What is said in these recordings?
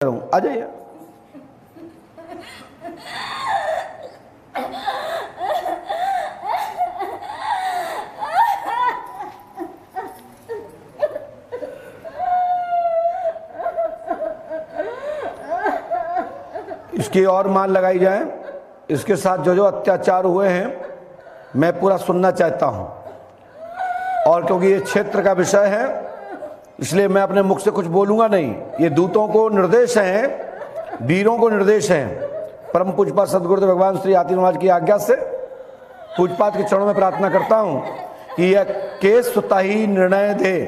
आ जाइए। इसकी और मान लगाई जाए। इसके साथ जो जो अत्याचार हुए हैं मैं पूरा सुनना चाहता हूं, और क्योंकि ये क्षेत्र का विषय है इसलिए मैं अपने मुख से कुछ बोलूंगा नहीं। ये दूतों को निर्देश हैं, वीरों को निर्देश हैं। परम पूज्यपाद सदगुरुदेव भगवान श्री आतिश महाराज की आज्ञा से पूज्यपाद के चरणों में प्रार्थना करता हूं कि यह केस स्वतः ही निर्णय दे,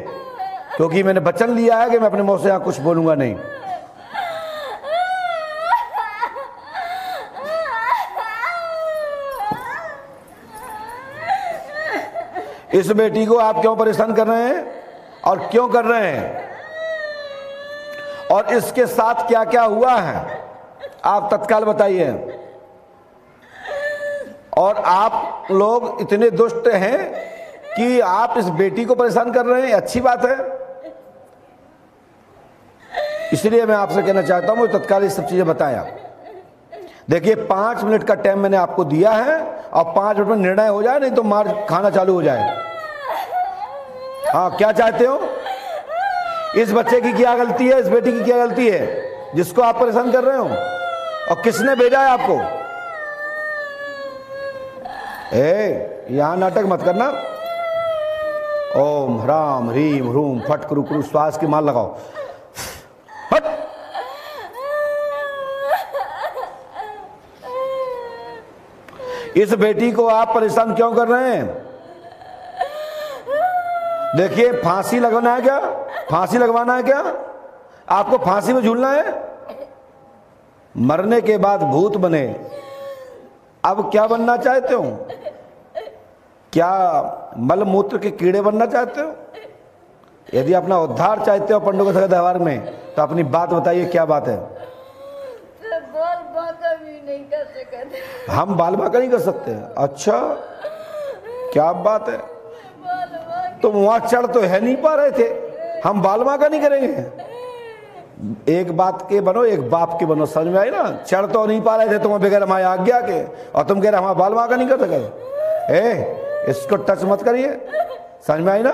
क्योंकि मैंने वचन लिया है कि मैं अपने मुंह से यहां कुछ बोलूंगा नहीं। इस बेटी को आप क्यों परेशान कर रहे हैं और क्यों कर रहे हैं, और इसके साथ क्या क्या हुआ है आप तत्काल बताइए। और आप लोग इतने दुष्ट हैं कि आप इस बेटी को परेशान कर रहे हैं, अच्छी बात है। इसलिए मैं आपसे कहना चाहता हूं मुझे तत्काल ये सब चीजें बताया। देखिए 5 मिनट का टाइम मैंने आपको दिया है और 5 मिनट में निर्णय हो जाए, नहीं तो मार खाना चालू हो जाए। हाँ, क्या चाहते हो? इस बच्चे की क्या गलती है, इस बेटी की क्या गलती है जिसको आप परेशान कर रहे हो, और किसने भेजा है आपको? यहां नाटक मत करना। ओम ह्राम ह्रीम ह्रूम फट क्रू क्रू श्वास की माल लगाओ। फट। इस बेटी को आप परेशान क्यों कर रहे हैं? देखिए फांसी लगवाना है क्या? फांसी लगवाना है क्या? आपको फांसी में झूलना है? मरने के बाद भूत बने। अब क्या बनना चाहते हो? क्या मलमूत्र के कीड़े बनना चाहते हो? यदि अपना उद्धार चाहते हो पंडों के व्यवहार में तो अपनी बात बताइए, क्या बात है? बाल बांका भी नहीं कर सकते। हम बाल बांका नहीं कर सकते? अच्छा, क्या बात है। तुम वहां चढ़ तो है नहीं पा रहे थे, हम बाल बांका नहीं करेंगे। एक बात के बनो, एक बाप के बनो, समझ में आई ना? चढ़ तो नहीं पा रहे थे तुम बगैर हमारी आज्ञा के, और तुम कह रहे हमारा बाल बांका नहीं कर सके। इसको टच मत करिए, समझ में आई ना?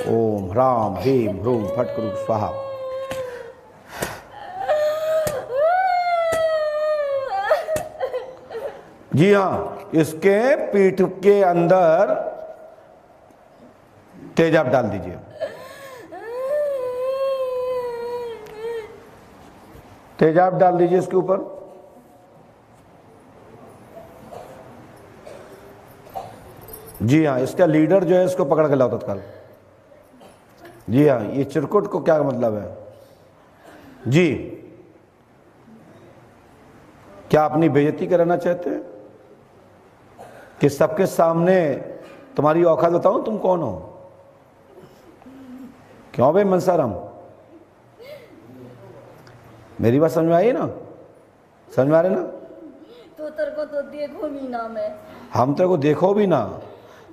ओम ह्राम ह्रीम ह्रूम फट क्रू स्वाहा। जी हाँ, इसके पीठ के अंदर तेजाब डाल दीजिए। तेजाब डाल दीजिए इसके ऊपर। जी हाँ, इसका लीडर जो है इसको पकड़ के लाओ तत्काल। जी हाँ, ये चिरकुट को क्या मतलब है? जी, क्या अपनी बेइज्जती कराना चाहते हैं कि सबके सामने तुम्हारी औकात बताऊं तुम कौन हो? क्यों भाई मनसाराम, मेरी बात समझ में आई ना? समझ में आ रहे ना? तो तेरे को तो देखो भी ना मैं। हम तेरे को देखो भी ना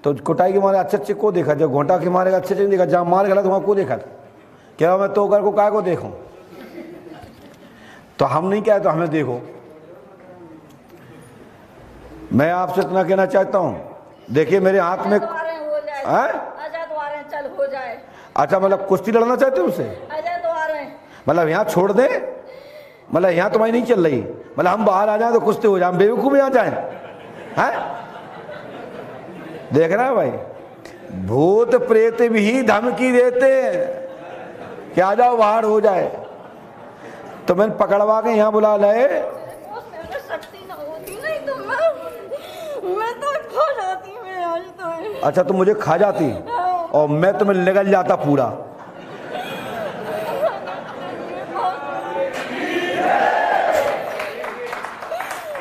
तो कुटाई के मारे अच्छे अच्छे को देखा, जब घोंटा के मारे अच्छे अच्छे नहीं देखा, जहां मार गला तो वहां को देखा। क्या मैं तो कर को काय को देखूं? तो हम नहीं कहे तो हमें देखो। मैं आपसे इतना कहना चाहता हूं, देखिए मेरे हाथ में चल हो जाए। अच्छा, मतलब कुश्ती लड़ना चाहते हो उनसे? मतलब यहाँ छोड़ दे, मतलब यहाँ तुम्हारी नहीं चल रही, मतलब हम बाहर आ जाए तो कुश्ती हो जाए, हम बेवकूफ यहाँ जाए हैं? देख रहा है भाई, भूत प्रेत भी धमकी देते कि आ जाओ बाहर हो जाए, तो मैंने पकड़वा के यहाँ बुला लाए। अच्छा, तुम मुझे खा जाती और मैं तुम्हें निगल जाता पूरा।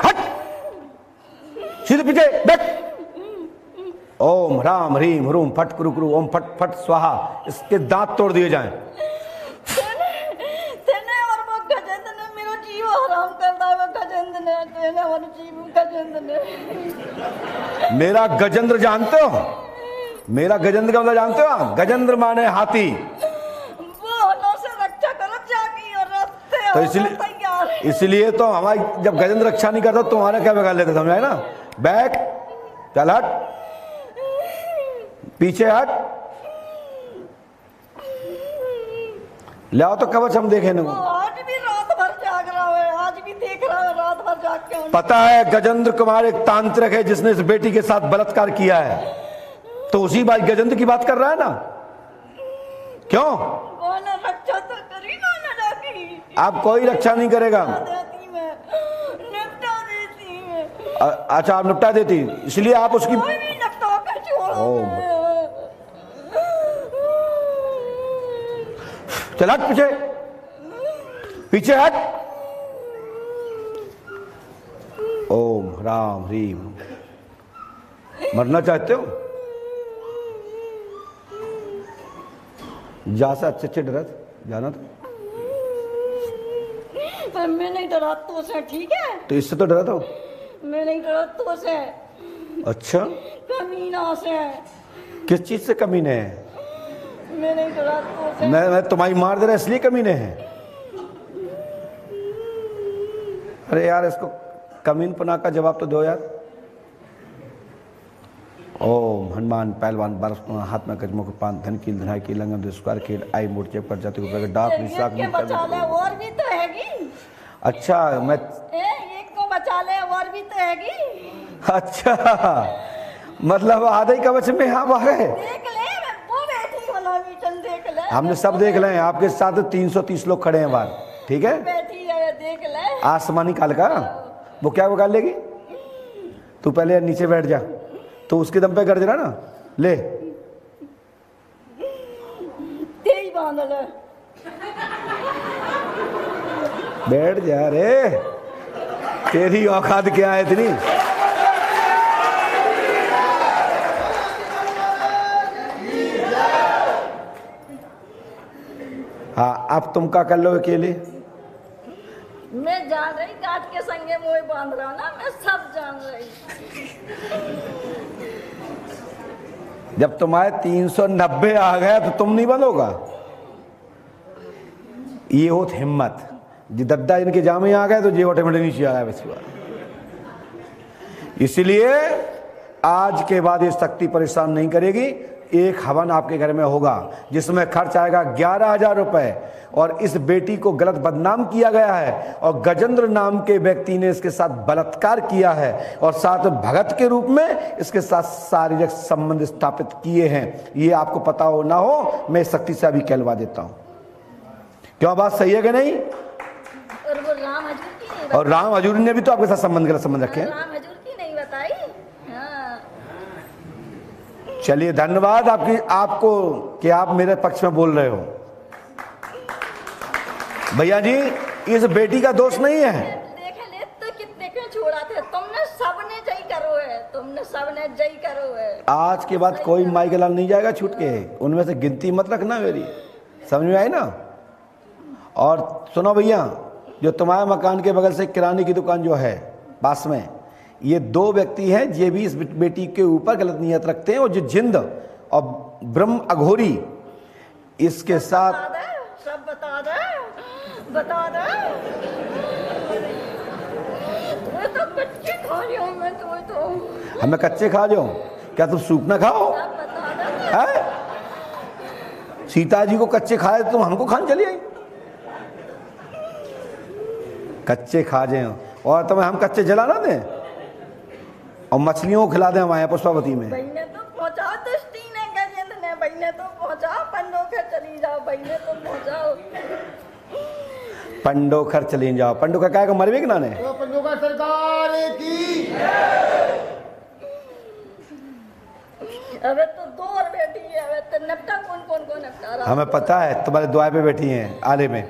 हट, सीधे पीछे बैठ। ओम ह्राम ह्रीम ह्रूम फट क्रू क्रू ओम फट फट स्वाहा। इसके दांत तोड़ दिए जाएं। मेरा गजेंद्र जानते हो? मेरा गजेंद्र का मतलब जानते हो? गजेंद्र माने हाथी। तो तैयार है। इसलिए तो हमारी जब गजेंद्र रक्षा नहीं करता तुम्हारा क्या बिगाड़ लेते, समझ आए ना। बैक, चल हट, पीछे हट, ले आओ तो कवच हम देखें ना। आज भी रात भर जाग रहा है, आज भी देख रहा है, रात भर जाग के पता है गजेंद्र कुमार एक तांत्रिक है जिसने इस बेटी के साथ बलात्कार किया है, तो उसी बात गजेंद्र की बात कर रहा है ना। क्यों बोला रक्षा तो करी ना लड़की। आप कोई रक्षा नहीं करेगा। देती मैं, निपटा देती मैं, अच्छा आप निपटा देती, इसलिए आप उसकी कोई भी निपटा कर छोड़ो मैं। चल हट, पीछे पीछे हट। ओम राम ह्रीम। मरना चाहते हो, जा से अच्छे डरा जाना तो। पर मैं नहीं डरा तो से, ठीक है। तो इससे तो डरा था। मैं नहीं डरा तो से, अच्छा कमीना से। किस चीज से कमीने हैं? मैं नहीं डरा तो से। मैं तुम्हारी मार दे रहा इसलिए कमीने हैं। अरे यार इसको कमीन पना का जवाब तो दो यार। ओम हनुमान पहलवान बरस हाथ में कजमों के पान धन की धनाई की लंगम दुष्कार खेल आई मोर्चे पर जाते को डाक निशाक के बचा ले और भी तो हैगी। अच्छा मैं एक को बचा ले और भी तो हैगी। अच्छा मतलब आधे कवच में हम आ गए। देख ले वो बैठी गुलाबी चल, देख ले। हमने सब देख ले, आपके साथ 330 लोग खड़े हैं बाहर, ठीक है। बैठी है, देख ले। आसमानी काल का वो क्या बिगाड़ लेगी। तू पहले नीचे बैठ जा, तो उसके दम पे कर देना ना। ले तेरी बांध ले। बैठ जा रे, तेरी औकात क्या है इतनी। हाँ अब तुम क्या कर लो अकेले। मैं जान रही काट के संगे मोह बांध रहा ना, मैं सब जान रही। जब तुम्हारे 390 आ गया तो तुम नहीं बंधोगा। ये होत हिम्मत जी, दद्दा इनके जामे आ गए तो ये ऑटोमेटिक नीचे आ गया वैसी बात। इसलिए आज के बाद ये शक्ति परेशान नहीं करेगी। एक हवन आपके घर में होगा जिसमें खर्च आएगा 11,000 रुपए, और इस बेटी को गलत बदनाम किया गया है और गजेंद्र नाम के व्यक्ति ने इसके साथ बलात्कार किया है और साथ भगत के रूप में इसके साथ शारीरिक संबंध स्थापित किए हैं। ये आपको पता हो ना हो, मैं शक्ति से अभी कहलवा देता हूं। क्यों बात सही है कि नहीं? और वो राम हजूर की नहीं और राम हजूरी ने भी तो आपके साथ संबंध गलत संबंध रखे हैं। राम हजूर की नहीं बताई। हाँ। चलिए धन्यवाद आपको कि आप मेरे पक्ष में बोल रहे हो। भैया जी इस बेटी का दोष नहीं है। देख ले तो कितने क्यों छोड़ा थे तुमने, सबने जय करो है, तुमने सबने जय करो है। आज के बाद कोई माई के लाल नहीं जाएगा छूट के, उनमें से गिनती मत रखना मेरी, समझ में आई ना। और सुनो भैया, जो तुम्हारे मकान के बगल से किराने की दुकान जो है पास में, ये 2 व्यक्ति हैं ये भी इस बेटी के ऊपर गलत नियत रखते हैं, और जो जिंद और ब्रह्म अघोरी इसके साथ सब बता दे बता दे। तुम्हें तो कच्चे खा लियो मैं, तुम्हें तो हमें कच्चे खा जाओ, क्या तुम सूप ना खाओ? सब बता दे। है सीता जी को कच्चे खाए तुम हमको खाने चली आई। कच्चे खा जाए और तुम्हें हम कच्चे जला ना दें और मछलियों को खिला दें हमारे पुष्पावती में। भाई ने तो पहुंचाओ, दृष्टि ने गजेंद्र ने भाई ने तो पहुंचाओ, पंडोखर चली जाओ, भाई ने तो पहुंचाओ। पंडोखर चली जाओ। पंडोखर क्या है, मरवे कि ना ने? पंडोखर सरकार की। अबे तो 2 और बेटी है, अबे तो नपटा कौन नपटा रहा। हमें पता है तुम्हारे द्वार पे बैठी हैं आले में।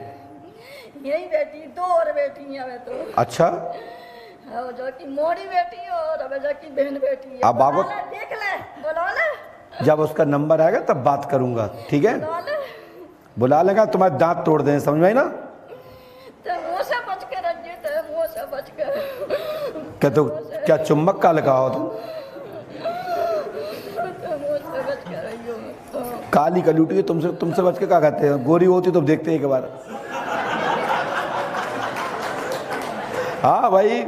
यही बेटी 2 और बेटी है अबे तो। अच्छा और जो की मोड़ी बेटी है और अब जो की बहन बेटी है। अब बाबू देख ले, बुला ले। जब उसका नंबर आएगा तब बात करूंगा, ठीक है? बुला ले। बुला लेगा, तुम्हारे दांत तोड़ दें, समझ में आई ना? तो मुंह से बच के रखिए, तो मुंह से बच कर। क्या तो क्या चुम्बक का लगा हो तुम? तो मुंह से बच के रहियो। काली कलूटी तुमसे बच के क्या कहते हैं? गोरी होती तो देखते एक बार। हाँ भाई,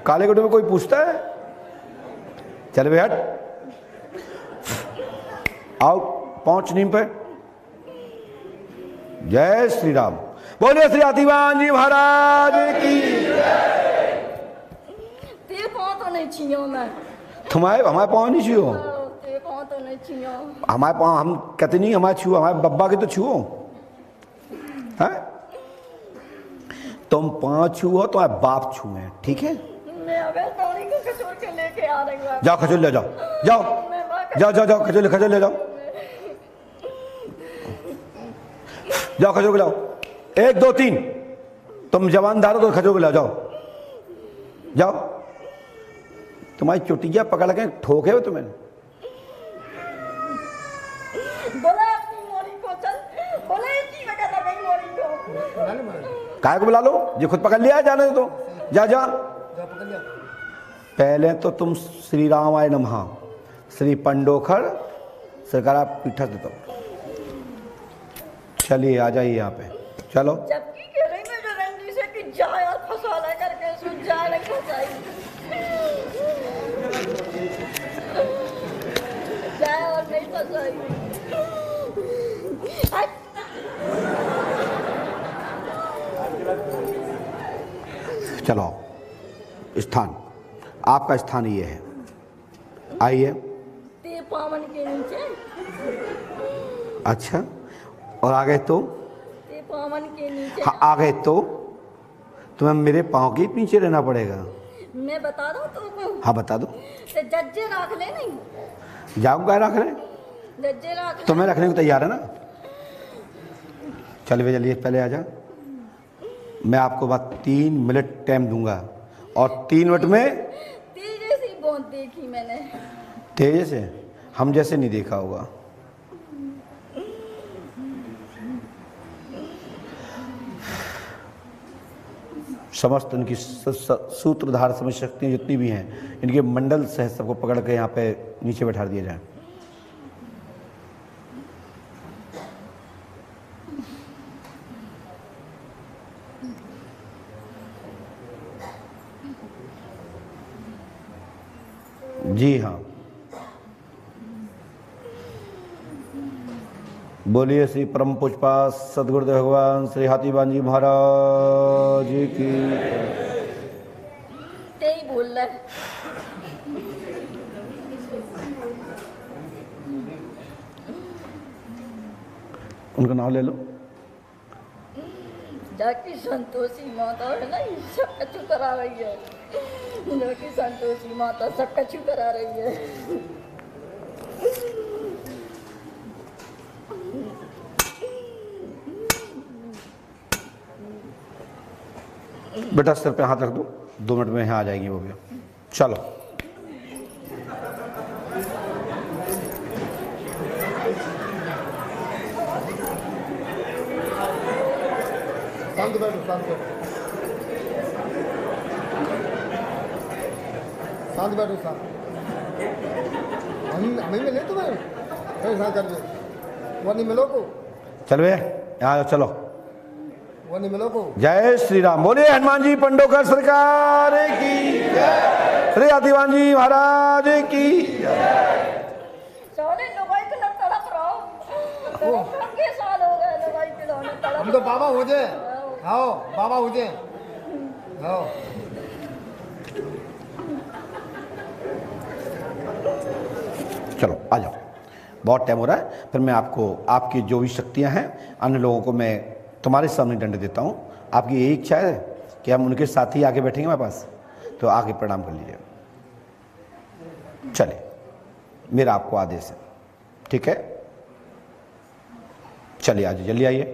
काले घोड़े में कोई पूछता है? चल बे हट, आओ पहुंच नीम पे। जय श्री राम। बोलिए श्री हाथीवान जी महाराज की। ते पाँव तो नहीं छीयो मैं। तुम्हारे हमारे पाँव नहीं छुओ? ते पाँव तो नहीं छीयो। हमारे पाँव हम कहते नहीं हमारे छुओ, हमारे बब्बा के तो छुओ है। तुम पाँव छुओ तो बाप छुए, ठीक है? मैं अबे तोड़ी को खजूर के लेके आ रही हूँ। जाओ खजूर ले जाओ, जाओ जाओ जाओ जाओ, खजूर ले जाओ, जाओ खजूर के लाओ। 1 2 3, तुम जवान धारो तो खजूर के लाओ, जाओ जाओ। तुम्हारी चुटिया पकड़ के ठोके हो तुम्हें। बोला अपनी मोरी को चल, बोले की वजह लगा मोरी को। काय को बुला लो, ये खुद पकड़ लिया है, जाने दो। जा जा, पहले तो तुम श्री रामाय नमः, श्री पंडोखर सरकार पीठा देता हूँ। चलिए आ जाइए यहाँ पे, चलो। जबकि कह रही मैं जो रंडी से कि जा यार फंसा ले करके सुन जा नहीं फंसाई। जा और नहीं फंसाई। चलो, स्थान आपका स्थान ये है, आइए। ते पावन के नीचे। अच्छा, और आगे तो? ते पावन के नीचे। हाँ, आगे तो तुम्हें मेरे पाँव के पीछे रहना पड़ेगा। मैं बता दूं तुमको? हाँ बता दो। ते जज्जे रख ले नहीं। जाओ गाय रख रहे, जज्जे रख ले। तुम्हें रखने को तैयार है ना? चलिए चलिए, पहले आ जा। मैं आपको बात 3 मिनट टाइम दूंगा और 3 मिनट में तेरे से बहुत देखी मैंने। तेज से हम जैसे नहीं देखा होगा। समस्त इनकी सूत्रधार समझ शक्तियाँ जितनी भी हैं, इनके मंडल सह सबको पकड़ के यहाँ पे नीचे बैठा दिया जाए। जी हाँ, बोलिए श्री परम पुष्पा सदगुरुदेव भगवान श्री हाथीवान जी महाराज की। ते ही बोल रहा है। उनका नाम ले लो। जाकी संतोषी माता है ना, ये सब कछु करा रही है। जाकी संतोषी माता सब कछु करा रही है। बेटा सिर पे हाथ रख दो, 2 मिनट में यहाँ आ जाएगी वो भी। चलो शांत बैठो, शांत बैठो, शांत। हम मिले तुम्हें, शांत कर दो। वो नहीं मिलो को, चल भैया यहाँ आओ, चलो। वो नहीं मिलो को। जय श्री राम। बोलिए हनुमान जी पंडोकर सरकार की, श्री हाथीवान जी महाराज की। साले लुगाई के लग तड़प रहो। कितने साल हो गए लुगाई के लोने तड़प। हम तो बाबा हो जाए, आओ बाबा हो जाए, आओ। चलो आ जाओ, बहुत टाइम हो रहा है। फिर मैं आपको आपकी जो भी शक्तियां हैं, अन्य लोगों को मैं तुम्हारे सामने दंड देता हूँ। आपकी यही इच्छा है कि हम उनके साथ ही आके बैठेंगे हमारे पास, तो आके प्रणाम कर लीजिए। चलिए, मेरा आपको आदेश है, ठीक है? चलिए आज जल्दी आइए,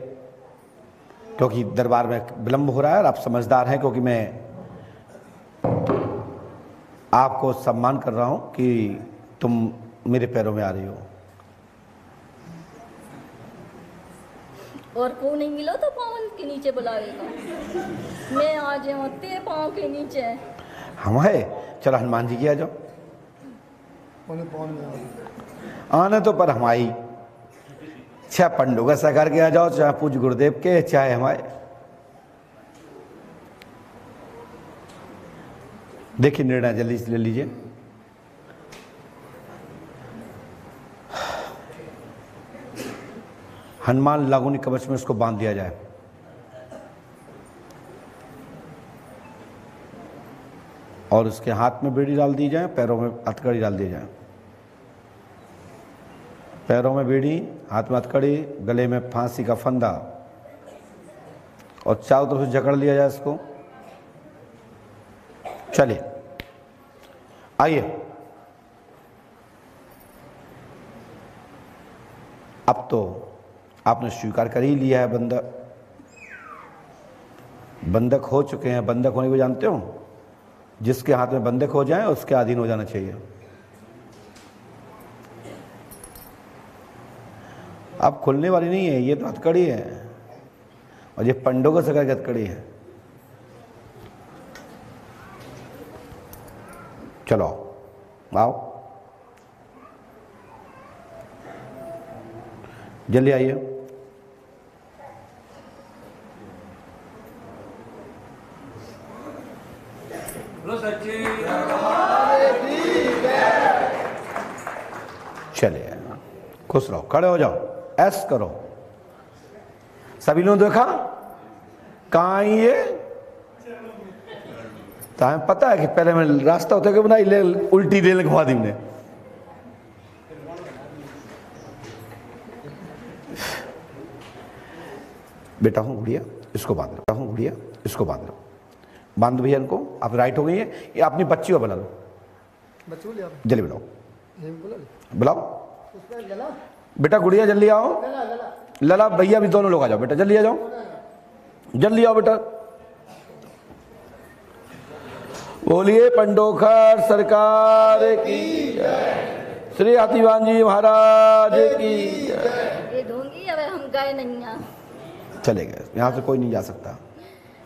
क्योंकि दरबार में विलंब हो रहा है और आप समझदार हैं, क्योंकि मैं आपको सम्मान कर रहा हूं कि तुम मेरे पैरों में आ रही हो। और को नहीं मिलो तो पावन के नीचे बुलाएगा। मैं आ जाऊँ तेरे पाँव के नीचे। हम है, चलो हनुमान जी की आ जाओ। आने तो पर हमारी चाहे पंडोगा सरकार के आ जाओ, चाहे पूज्य गुरुदेव के, चाहे हमारे। देखिए निर्णय जल्दी से ले लीजिए। हनुमान लागुनी कवच में उसको बांध दिया जाए। और उसके हाथ में बेड़ी डाल दी जाए, पैरों में हथकड़ी डाल दी जाए। पैरों में बेड़ी, हाथ में हथकड़ी, गले में फांसी का फंदा, और चारों तरफ से जकड़ लिया जाए इसको। चलिए आइए, अब तो आपने स्वीकार कर ही लिया है, बंधक हो चुके हैं। बंधक होने को जानते हो? जिसके हाथ में बंधक हो जाए उसके अधीन हो जाना चाहिए। अब खुलने वाली नहीं है, ये तो हथकड़ी है, और ये पंडों को सका की हथकड़ी है। चलो आओ, जल्दी आइए। चलिए खुश रहो, खड़े हो जाओ, ऐस करो। सभी ने देखा कहाँ ये? तो हमें पता है कि पहले मैं रास्ता होता कि बनाई ले, उल्टी रेल घुमा दी हमने। बेटा हूँ गुड़िया, इसको बांध लो। बेटा हूँ गुड़िया, इसको बांध लो। बांध दो भैया इनको। आप राइट हो गई है, ये अपनी बच्ची को बुला लो। जल्दी बुलाओ, बुलाओ बेटा। गुड़िया जल्दी आओ। लला भैया भी दोनों लोग आ जाओ बेटा, जल्दी आ जाओ, जल्दी आओ बेटा। बोलिए पंडोखर सरकार की जय, श्री हाथीवान जी महाराज की जय। ये ढोंगी अब हम गए नहीं, चले गए, यहाँ से कोई नहीं जा सकता।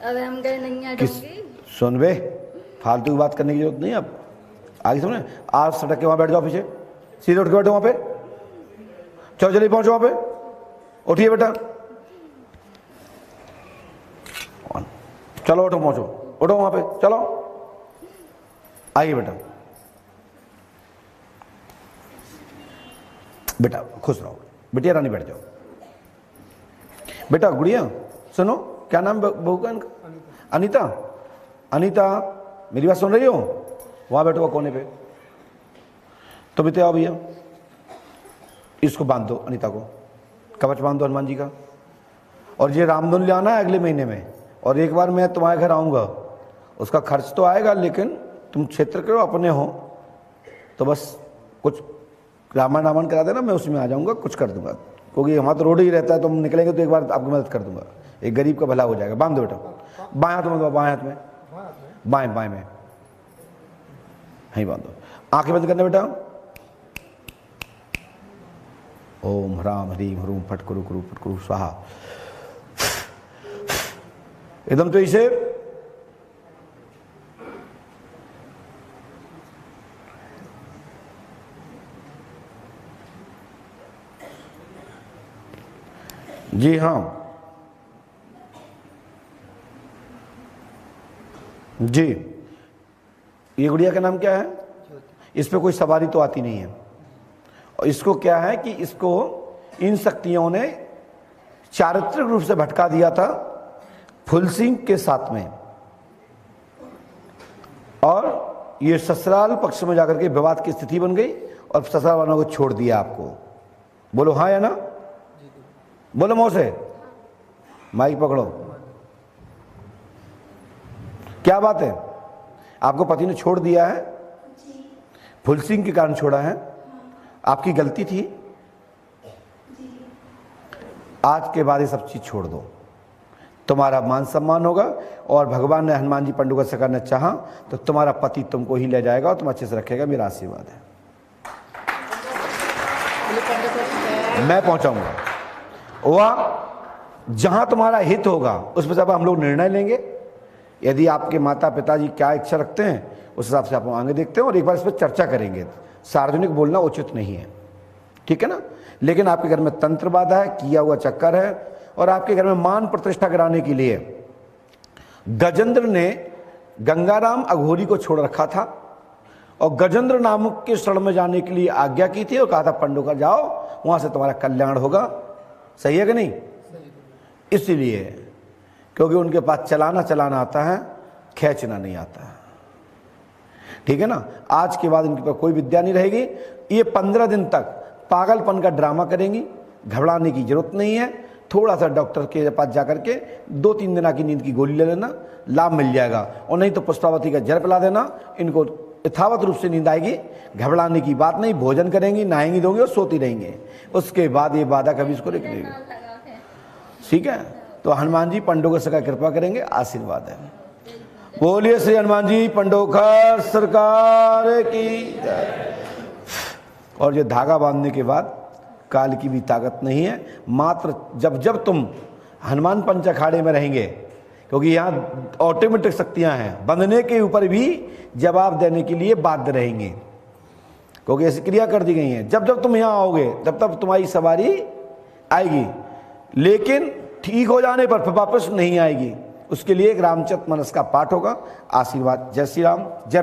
अब हम गए नहीं ढोंगी। सुन बे, फालतू की बात करने की जरूरत नहीं। अब आगे सुने, आप सड़क के वहां बैठ जाओ, पीछे सीधे उठ के बैठो वहां पे। चलो जल्दी पहुंचो वहां पे, उठिए बेटा। चलो उठो, पहुंचो, उठो वहां पे, चलो आइए बेटा। बेटा खुश रहो, बिटिया रानी बैठ जाओ। बेटा गुड़िया सुनो, क्या नाम बहू का इनका? अनीता। अनीता मेरी बात सुन रही हो? वहां बैठो कोने पे। तो बेटे आओ भैया, इसको बांध दो, अनीता को कवच बांध दो हनुमान जी का। और ये रामधुन ले आना है अगले महीने में। और एक बार मैं तुम्हारे घर आऊँगा, उसका खर्च तो आएगा, लेकिन तुम क्षेत्र के अपने हो तो बस कुछ रामायण रामायण करा देना, मैं उसमें आ जाऊँगा, कुछ कर दूंगा। क्योंकि हमारा तो रोड ही रहता है, तो हम निकलेंगे तो एक बार आपकी मदद कर दूंगा। एक गरीब का भला हो जाएगा। बांध दो बेटा, बाएं हाथ में, बाएं हाथ में, बाएं में यहीं बांध दो। आंखें बंद करना बेटा। ओम ह्राम ह्रीम ह्रूम फट कुरु कुरु फट कुरु स्वाहा। एकदम तो इसे जी हाँ जी। ये गुड़िया का नाम क्या है? इस पे कोई सवारी तो आती नहीं है। और इसको क्या है कि इसको इन शक्तियों ने चारित्रिक रूप से भटका दिया था फुल सिंह के साथ में, और ये ससुराल पक्ष में जाकर के विवाद की स्थिति बन गई और ससुराल वालों को छोड़ दिया आपको। बोलो हाँ या ना? बोलो मुंह से, माइक पकड़ो। क्या बात है? आपको पति ने छोड़ दिया है, फुल सिंह के कारण छोड़ा है, आपकी गलती थी। आज के बाद ये सब चीज छोड़ दो, तुम्हारा मान सम्मान होगा। और भगवान ने हनुमान जी पंडू का सरकार ने चाहा तो तुम्हारा पति तुमको ही ले जाएगा और तुम अच्छे से रखेगा। मेरा आशीर्वाद है, मैं पहुंचाऊंगा। वह जहां तुम्हारा हित होगा उस पर सब हम लोग निर्णय लेंगे। यदि आपके माता पिताजी क्या इच्छा रखते हैं उस हिसाब से आप आगे देखते हैं और एक बार इस पर चर्चा करेंगे। सार्वजनिक बोलना उचित नहीं है, ठीक है ना? लेकिन आपके घर में तंत्र बाधा है, किया हुआ चक्कर है, और आपके घर में मान प्रतिष्ठा कराने के लिए गजेंद्र ने गंगाराम अघोरी को छोड़ रखा था और गजेंद्र नामक के शरण में जाने के लिए आज्ञा की थी और कहा था पंडोकर जाओ, वहां से तुम्हारा कल्याण होगा। सही है कि नहीं? इसलिए क्योंकि उनके पास चलाना आता है, खींचना नहीं आता। ठीक है ना? आज के बाद इनके पास कोई विद्या नहीं रहेगी। ये 15 दिन तक पागलपन का ड्रामा करेंगी, घबराने की जरूरत नहीं है। थोड़ा सा डॉक्टर के पास जाकर के 2-3 दिन की नींद की गोली ले लेना, लाभ मिल जाएगा। और नहीं तो पुष्पावती का जल पिला देना, इनको यथावत रूप से नींद आएगी। घबराने की बात नहीं, भोजन करेंगी, नहाएंगी धोंगी और सोती रहेंगे। उसके बाद ये बाधा कभी इसको निकलेगी। ठीक है? तो हनुमान जी पंडोकर सरकार कृपा करेंगे, आशीर्वाद है। बोलिए श्री हनुमान जी पंडोकर सरकार की जय। और ये धागा बांधने के बाद काल की भी ताकत नहीं है। मात्र जब तुम हनुमान पंच अखाड़े में रहेंगे, क्योंकि यहाँ ऑटोमेटिक शक्तियां हैं, बंधने के ऊपर भी जवाब देने के लिए बाध्य रहेंगे, क्योंकि ऐसी क्रिया कर दी गई है। जब तुम यहाँ आओगे तब तब तुम्हारी सवारी आएगी, लेकिन ठीक हो जाने पर फिर वापस नहीं आएगी। उसके लिए एक रामचरितमानस का पाठ होगा। आशीर्वाद। जय श्री राम। जय